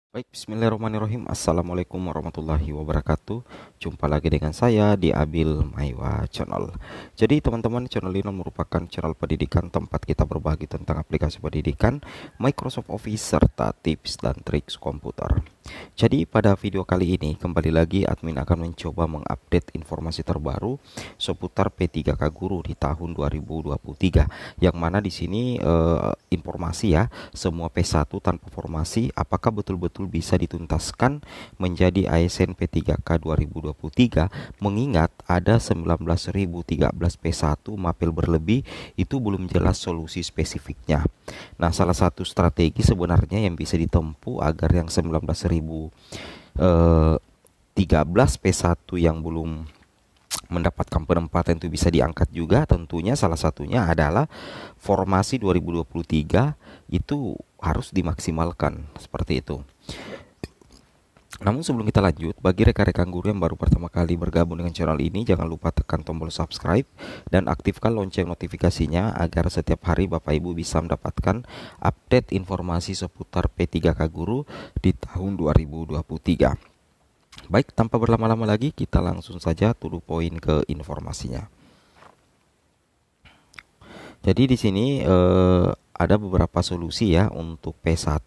Baik, bismillahirrahmanirrahim. Assalamualaikum warahmatullahi wabarakatuh. Jumpa lagi dengan saya di Abil Maiwa Channel. Jadi teman-teman, channel ini merupakan channel pendidikan tempat kita berbagi tentang aplikasi pendidikan, Microsoft Office, serta tips dan trik komputer. Jadi pada video kali ini kembali lagi admin akan mencoba mengupdate informasi terbaru seputar P3K Guru di tahun 2023. Yang mana di sini informasi ya, semua P1 tanpa formasi apakah betul-betul bisa dituntaskan menjadi ASN P3K 2023, mengingat ada 19.013 P1 mapel berlebih, itu belum jelas solusi spesifiknya. Nah, salah satu strategi sebenarnya yang bisa ditempuh agar yang 19.013 P1 yang belum mendapatkan penempatan itu bisa diangkat juga, tentunya salah satunya adalah formasi 2023 itu harus dimaksimalkan seperti itu. Namun sebelum kita lanjut, bagi rekan-rekan guru yang baru pertama kali bergabung dengan channel ini, jangan lupa tekan tombol subscribe dan aktifkan lonceng notifikasinya agar setiap hari Bapak Ibu bisa mendapatkan update informasi seputar P3K Guru di tahun 2023. Baik, tanpa berlama-lama lagi, kita langsung saja to the point ke informasinya. Jadi di sini ada beberapa solusi ya untuk P1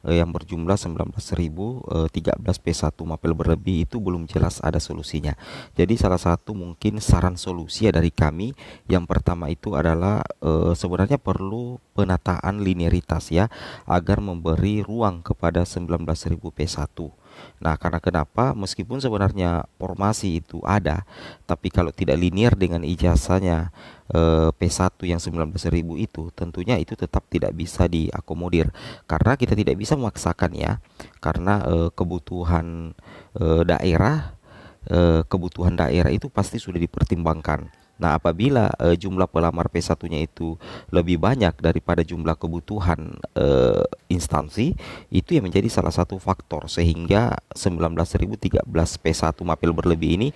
yang berjumlah 19.013 P1 mapel berlebih, itu belum jelas ada solusinya. Jadi salah satu mungkin saran solusi ya dari kami, yang pertama itu adalah sebenarnya perlu penataan linearitas ya, agar memberi ruang kepada 19.000 P1. Nah, karena kenapa? Meskipun sebenarnya formasi itu ada, tapi kalau tidak linear dengan ijazahnya P1 yang 19.000 itu, tentunya itu tetap tidak bisa diakomodir. Karena kita tidak bisa memaksakan ya, karena kebutuhan daerah itu pasti sudah dipertimbangkan. Nah, apabila jumlah pelamar P1-nya itu lebih banyak daripada jumlah kebutuhan instansi, itu yang menjadi salah satu faktor sehingga 19.013 P1 mapel berlebih ini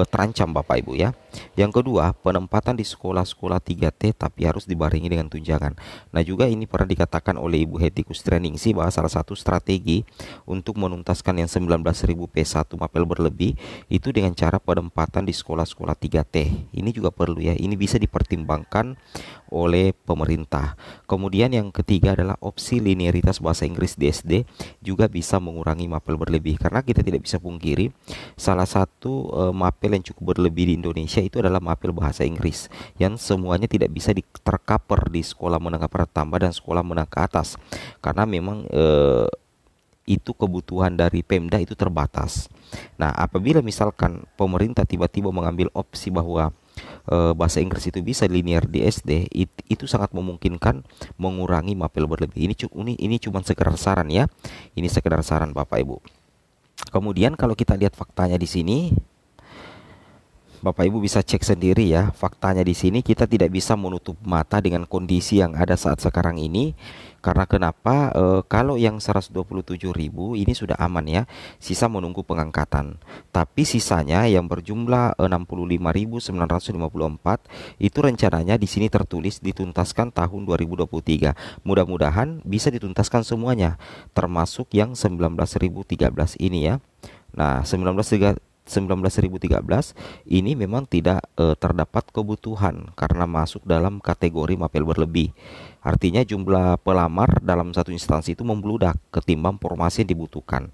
terancam Bapak Ibu ya. Yang kedua, penempatan di sekolah-sekolah 3T tapi harus dibarengi dengan tunjangan. Nah, juga ini pernah dikatakan oleh Ibu Hetty Kustriningsih bahwa salah satu strategi untuk menuntaskan yang 19.000 P1 mapel berlebih itu dengan cara penempatan di sekolah-sekolah 3T. Ini juga perlu ya, ini bisa dipertimbangkan oleh pemerintah. Kemudian yang ketiga adalah opsi linearitas bahasa Inggris di SD juga bisa mengurangi mapel berlebih, karena kita tidak bisa pungkiri salah satu mapel yang cukup berlebih di Indonesia itu adalah mapel bahasa Inggris yang semuanya tidak bisa tercover di sekolah menengah pertama dan sekolah menengah ke atas, karena memang itu kebutuhan dari Pemda itu terbatas. Nah, apabila misalkan pemerintah tiba-tiba mengambil opsi bahwa bahasa Inggris itu bisa linear di SD, itu sangat memungkinkan mengurangi mapel berlebih. Ini cuma sekedar saran ya. Ini sekedar saran Bapak Ibu. Kemudian kalau kita lihat faktanya di sini, Bapak Ibu bisa cek sendiri ya. Faktanya di sini kita tidak bisa menutup mata dengan kondisi yang ada saat sekarang ini. Karena kenapa? Kalau yang 127.000 ini sudah aman ya. Sisa menunggu pengangkatan. Tapi sisanya yang berjumlah 65.954 itu rencananya di sini tertulis dituntaskan tahun 2023. Mudah-mudahan bisa dituntaskan semuanya, termasuk yang 19.013 ini ya. Nah, 19.013 ini memang tidak terdapat kebutuhan karena masuk dalam kategori mapel berlebih. Artinya jumlah pelamar dalam satu instansi itu membludak ketimbang formasi yang dibutuhkan.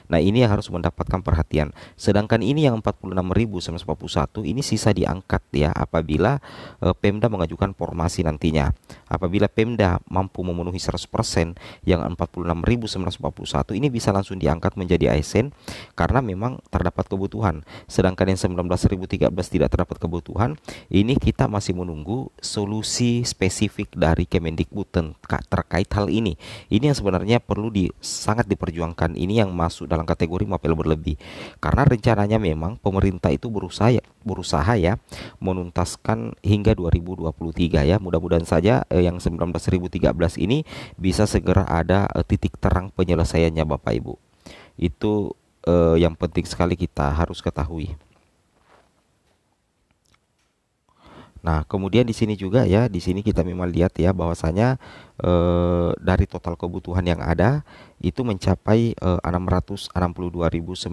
Nah, ini yang harus mendapatkan perhatian. Sedangkan ini yang 46.941 ini sisa diangkat ya apabila Pemda mengajukan formasi nantinya. Apabila Pemda mampu memenuhi 100%, yang 46.941 ini bisa langsung diangkat menjadi ASN karena memang terdapat kebutuhan. Sedangkan yang 19.013 tidak terdapat kebutuhan, ini kita masih menunggu solusi spesifik dari Kemendikbud terkait hal ini. Ini yang sebenarnya perlu sangat diperjuangkan. Ini yang masuk dalam kategori mapel berlebih. Karena rencananya memang pemerintah itu berusaha ya menuntaskan hingga 2023 ya. Mudah-mudahan saja yang 19.013 ini bisa segera ada titik terang penyelesaiannya Bapak Ibu. Itu yang penting sekali kita harus ketahui. Nah, kemudian di sini juga ya, di sini kita memang lihat ya bahwasanya dari total kebutuhan yang ada itu mencapai 662.919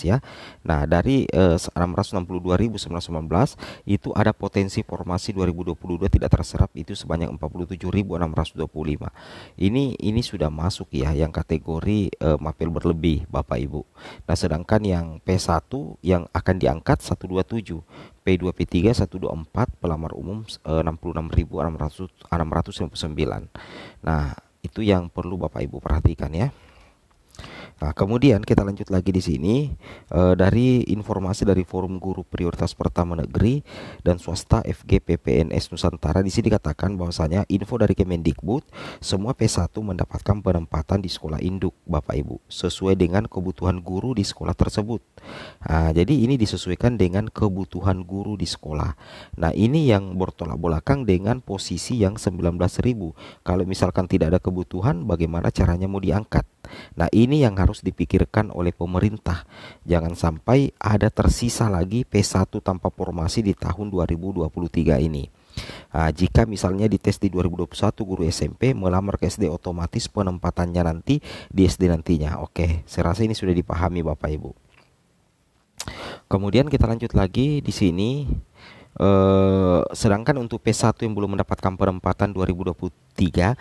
ya. Nah, dari 662.919 itu ada potensi formasi 2022 tidak terserap itu sebanyak 47.625. Ini sudah masuk ya yang kategori mapel berlebih Bapak Ibu. Nah, sedangkan yang P1 yang akan diangkat 127, P2 P3 124, pelamar umum 66.659. Nah, itu yang perlu Bapak Ibu perhatikan ya. Nah, kemudian kita lanjut lagi di sini dari informasi dari Forum Guru Prioritas Pertama Negeri dan Swasta FG PPNS Nusantara. Di sini dikatakan bahwasanya info dari Kemendikbud, semua P1 mendapatkan penempatan di sekolah induk Bapak Ibu sesuai dengan kebutuhan guru di sekolah tersebut. Nah, jadi ini disesuaikan dengan kebutuhan guru di sekolah. Nah, ini yang bertolak belakang dengan posisi yang 19.000. Kalau misalkan tidak ada kebutuhan, bagaimana caranya mau diangkat? Nah, ini yang harus dipikirkan oleh pemerintah. Jangan sampai ada tersisa lagi P1 tanpa formasi di tahun 2023 ini. Nah, jika misalnya di tes di 2021 guru SMP melamar ke SD, otomatis penempatannya nanti di SD nantinya. Oke, saya rasa ini sudah dipahami Bapak Ibu. Kemudian kita lanjut lagi di sini. Sedangkan untuk P1 yang belum mendapatkan penempatan 2023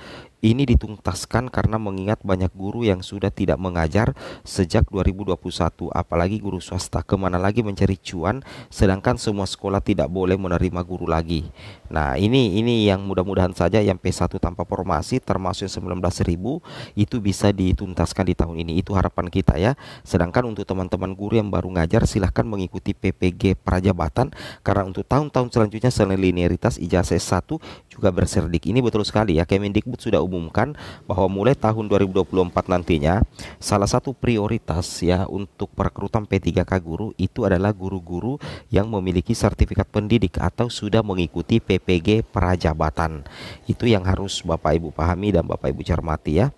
ini dituntaskan karena mengingat banyak guru yang sudah tidak mengajar sejak 2021, apalagi guru swasta, kemana lagi mencari cuan, sedangkan semua sekolah tidak boleh menerima guru lagi. Nah, ini yang mudah-mudahan saja yang P1 tanpa formasi termasuk yang 19.000 itu bisa dituntaskan di tahun ini. Itu harapan kita ya. Sedangkan untuk teman-teman guru yang baru ngajar, silahkan mengikuti PPG Prajabatan, karena untuk tahun-tahun selanjutnya selain linearitas ijazah S1 juga berserdik. Ini betul sekali ya, Kemendikbud sudah umumkan bahwa mulai tahun 2024 nantinya salah satu prioritas ya untuk perekrutan P3K guru itu adalah guru-guru yang memiliki sertifikat pendidik atau sudah mengikuti PPG Prajabatan. Itu yang harus Bapak Ibu pahami dan Bapak Ibu cermati ya.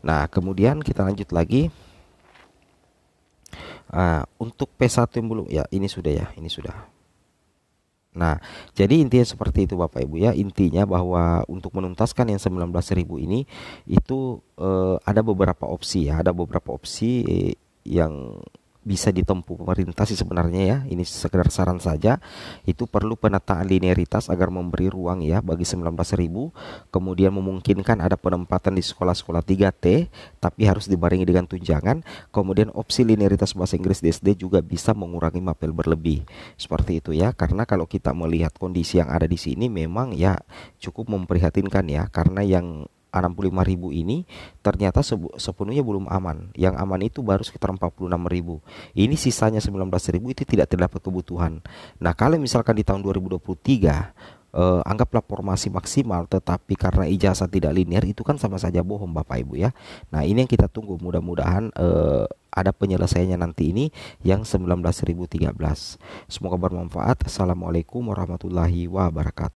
Nah, kemudian kita lanjut lagi. Untuk P1 yang belum ya, ini sudah ya, ini sudah. Nah, jadi intinya seperti itu Bapak Ibu ya. Intinya bahwa untuk menuntaskan yang 19.000 ini itu ada beberapa opsi ya, ada beberapa opsi yang bisa ditempuh pemerintah sih sebenarnya ya. Ini sekedar saran saja. Itu perlu penataan linearitas agar memberi ruang ya bagi 19.000. Kemudian memungkinkan ada penempatan di sekolah-sekolah 3T tapi harus dibarengi dengan tunjangan. Kemudian opsi linearitas bahasa Inggris di SD juga bisa mengurangi mapel berlebih. Seperti itu ya. Karena kalau kita melihat kondisi yang ada di sini memang ya cukup memprihatinkan ya, karena yang 65.000 ini ternyata sepenuhnya belum aman. Yang aman itu baru sekitar 46.000. Ini sisanya 19.000 itu tidak terdapat kebutuhan. Nah, kalau misalkan di tahun 2023 anggaplah formasi maksimal tetapi karena ijazah tidak linear, itu kan sama saja bohong Bapak Ibu ya. Nah, ini yang kita tunggu, mudah-mudahan ada penyelesaiannya nanti ini yang 19.013. Semoga bermanfaat. Assalamualaikum warahmatullahi wabarakatuh.